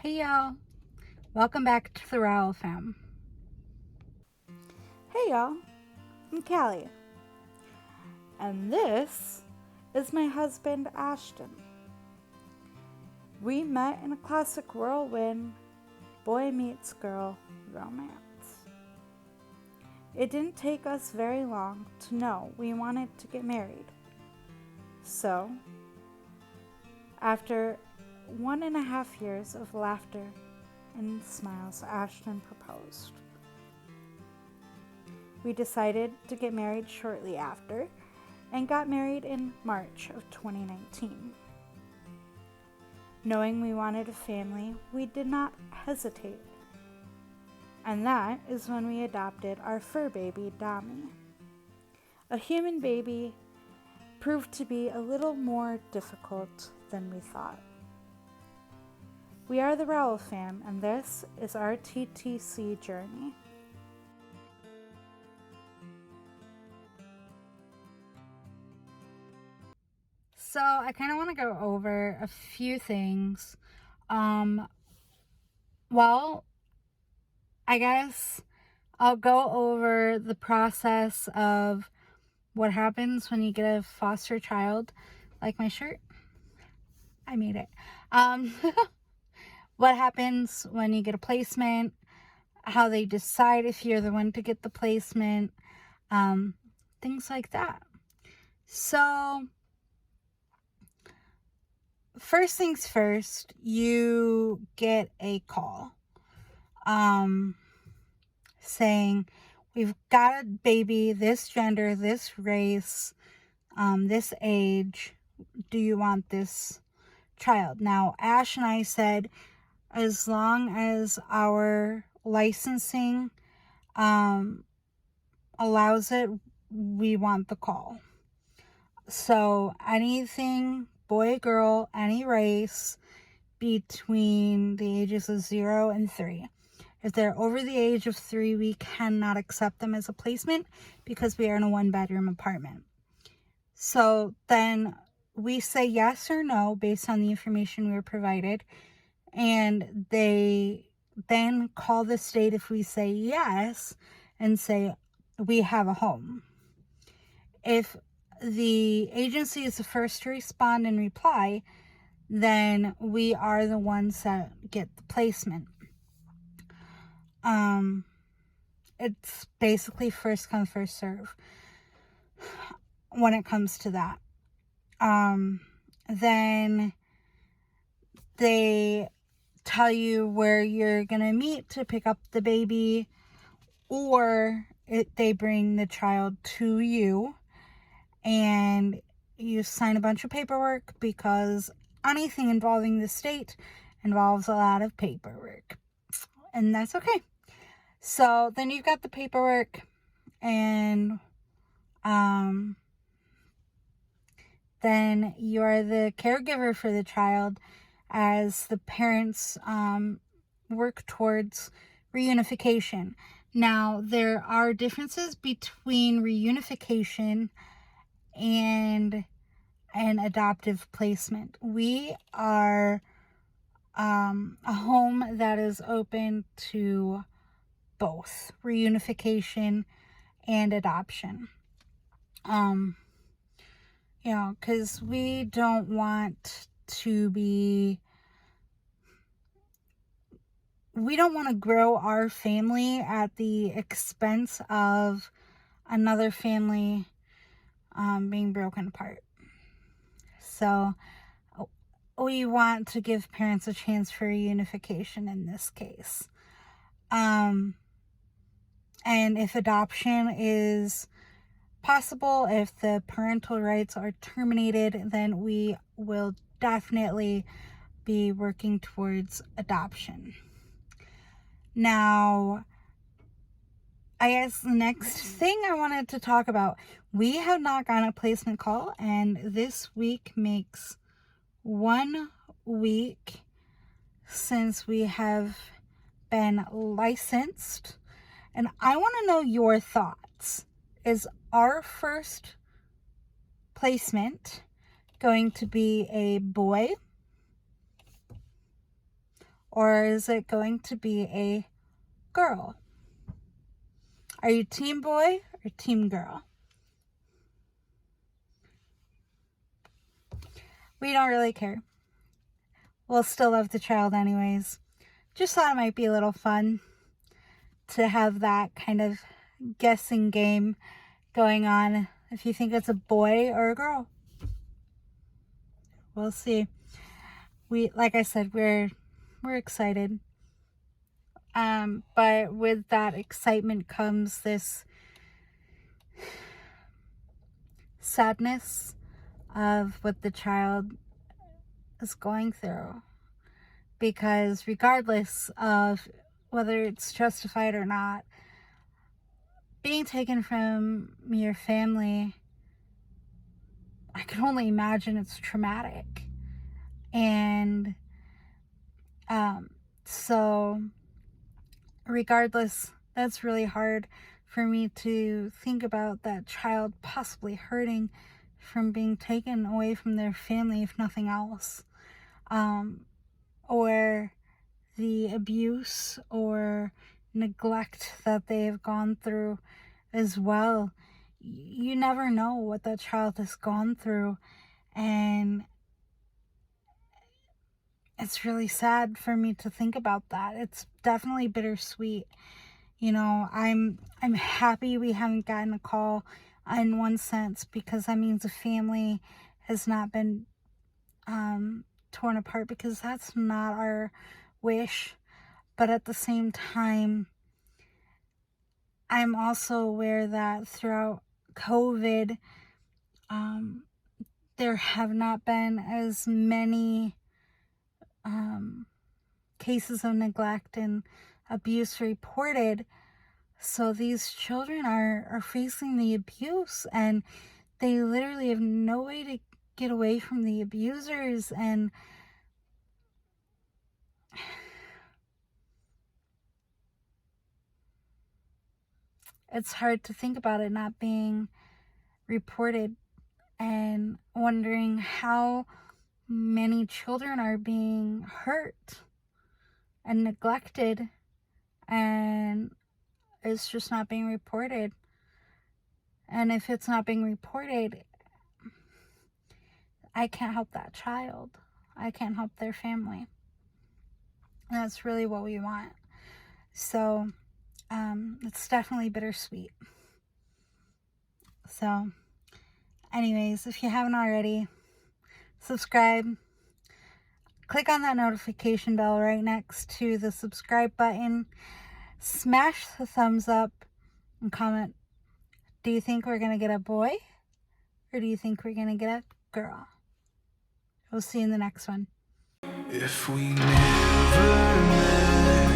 Hey y'all, welcome back to the Rowell Fam. Hey y'all, I'm Callie, and this is my husband Ashton. We met in a classic whirlwind boy meets girl romance. It didn't take us very long to know we wanted to get married. So, after 1.5 years of laughter and smiles, Ashton proposed. We decided to get married shortly after and got married in March of 2019. Knowing we wanted a family, we did not hesitate. And that is when we adopted our fur baby, Dami. A human baby proved to be a little more difficult than we thought. We are the Rowell fam, and this is our TTC journey. So I kind of want to go over a few things. Well, I guess I'll go over the process of what happens when you get a foster child, like my shirt. I made it. What happens when you get a placement, how they decide if you're the one to get the placement, things like that. So, first things first, you get a call saying, we've got a baby, this gender, this race, this age. Do you want this child? Now, Ash and I said, as long as our licensing allows it, we want the call. So anything, boy, girl, any race between the ages of 0 and 3. If they're over the age of 3, we cannot accept them as a placement because we are in a 1-bedroom apartment. So then we say yes or no based on the information we were provided, and they then call the state if we say yes and say we have a home. If the agency is the first to respond and reply, then we are the ones that get the placement. It's basically first come, first serve when it comes to that. Then they tell you where you're gonna meet to pick up the baby, or they bring the child to you and you sign a bunch of paperwork, because anything involving the state involves a lot of paperwork, and that's okay. So then you've got the paperwork, and then you are the caregiver for the child as the parents work towards reunification. Now, there are differences between reunification and an adoptive placement. We are a home that is open to both reunification and adoption. Because we don't want to grow our family at the expense of another family being broken apart. So we want to give parents a chance for reunification in this case. And if adoption is possible, if the parental rights are terminated, then we will definitely be working towards adoption. Now, I guess the next thing I wanted to talk about, we have not gotten a placement call, and this week makes 1 week since we have been licensed, and I want to know your thoughts. Is our first placement going to be a boy or is it going to be a girl? Are you team boy or team girl? We don't really care. We'll still love the child anyways. Just thought it might be a little fun to have that kind of guessing game going on if you think it's a boy or a girl. We'll see. Like I said, we're excited. But with that excitement comes this sadness of what the child is going through. Because regardless of whether it's justified or not, being taken from your family, I can only imagine it's traumatic. And so regardless, that's really hard for me to think about that child possibly hurting from being taken away from their family, if nothing else. Or the abuse or neglect that they have gone through as well. You never know what that child has gone through, and it's really sad for me to think about that. It's definitely bittersweet. You know, I'm happy we haven't gotten a call in one sense, because that means the family has not been torn apart, because that's not our wish. But at the same time, I'm also aware that throughout COVID, there have not been as many cases of neglect and abuse reported. So these children are facing the abuse, and they literally have no way to get away from the abusers. And it's hard to think about it not being reported, and wondering how many children are being hurt and neglected, and it's just not being reported. And if it's not being reported, I can't help that child. I can't help their family. And that's really what we want. So it's definitely bittersweet. So anyways, if you haven't already, subscribe. Click on that notification bell right next to the subscribe button. Smash the thumbs up and comment. Do you think we're going to get a boy, or do you think we're going to get a girl? We'll see you in the next one. If we never met